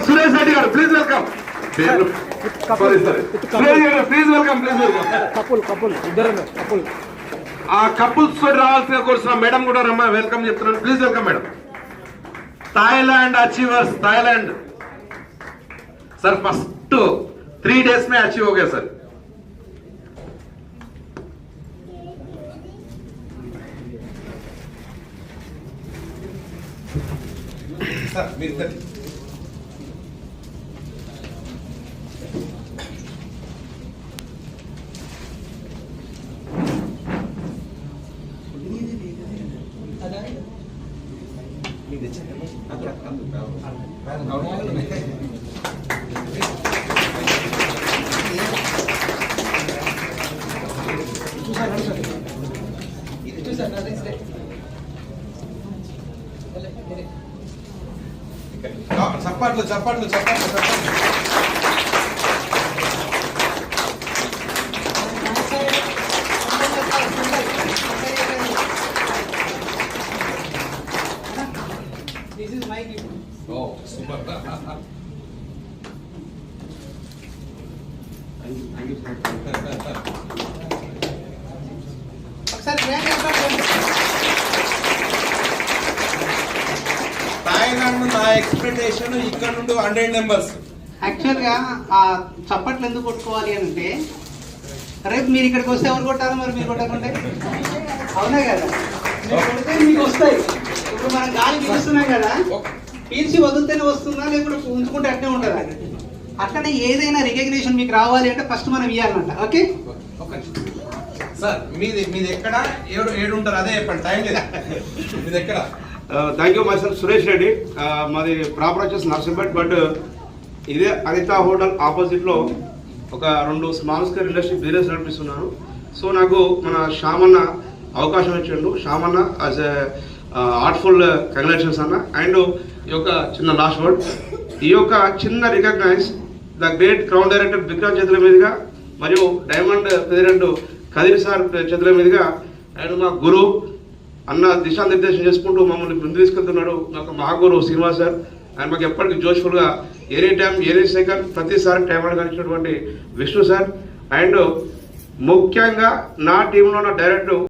సురేష్ రెడ్డి గారు please welcome. Suresh గారు please welcome, please welcome. Couple ఇద్దరు కపుల్. ఆ కపుల్స్ తోటి రావాల్సిన కోరుతున్నా మేడం కూడా రమ్మ వెల్కమ్ చెప్తున్నాను. Please welcome madam. Thailand achievers, Thailand sir first 3 days में अचीव हो गया सर. చప్పట్లు చప్పట్లు చప్పట్లు చప్పట్లు. This is my gift. Oh, super. Thank you, sir. Thailand నా ఎక్స్పెక్టేషన్ ఇక్కడ నుండి 100 members. యాక్చువల్ గా ఆ చప్పట్లు ఎందుకు కొట్టుకోవాలి అంటే రేపు మీరు ఇక్కడికి వస్తే ఎవరు కొట్టారో మరి మీరు కొట్టకుంటే అవునా కదా, మీరు కొడితే మీకు వస్తాయి. ఇప్పుడు మనం గాలి పీలుస్తున్నాం కదా, పీల్చి వదిలితేనే వస్తుందా లేకపోతే ఉంచుకుంటే అట్నే ఉంటుందా? అట్లనే ఏదైనా రికగ్నిషన్ మీకు రావాలి అంటే ఫస్ట్ మనం ఇవ్వాలన్నమాట. ఓకే సార్, మీది ఎక్కడ ఏడు ఉంటారు అదే చెప్పండి, టైం లేదు. మీది ఎక్కడ? Thank you my self Suresh Reddy. మాది ప్రాపర్ వచ్చేసి నర్సింపేట్, బట్ ఇదే అనితా హోటల్ ఆపోజిట్లో ఒక 2 స్మాల్ స్కేల్ ఇండస్ట్రీ బిజినెస్ నడిపిస్తున్నాను. సో నాకు మన శ్యామన్న అవకాశం ఇచ్చిండు. Shyamanna as a artful congratulations అన్న. అండ్ ఈ యొక్క చిన్న లాస్ట్ వర్డ్, ఈ యొక్క చిన్న recognise the great crown director Vikram చేతుల మీదుగా మరియు డైమండ్ ప్రెసిడెంట్ కదిరి సార్ చేతుల మీదుగా అండ్ మా గురువు అన్న దిశానిర్దేశం చేసుకుంటూ మమ్మల్ని ముందు తీసుకెళ్తున్నాడు మాకు మహాగురు శ్రీనివాస్ సార్. ఆయన మాకు ఎప్పటికీ జోష్ఫుల్గా ఎనీ టైం ఎనీ సెకండ్ ప్రతిసారి టైం అడగాల్సినటువంటి విష్ణు సార్. అండ్ ముఖ్యంగా నా టీంలో ఉన్న డైరెక్టర్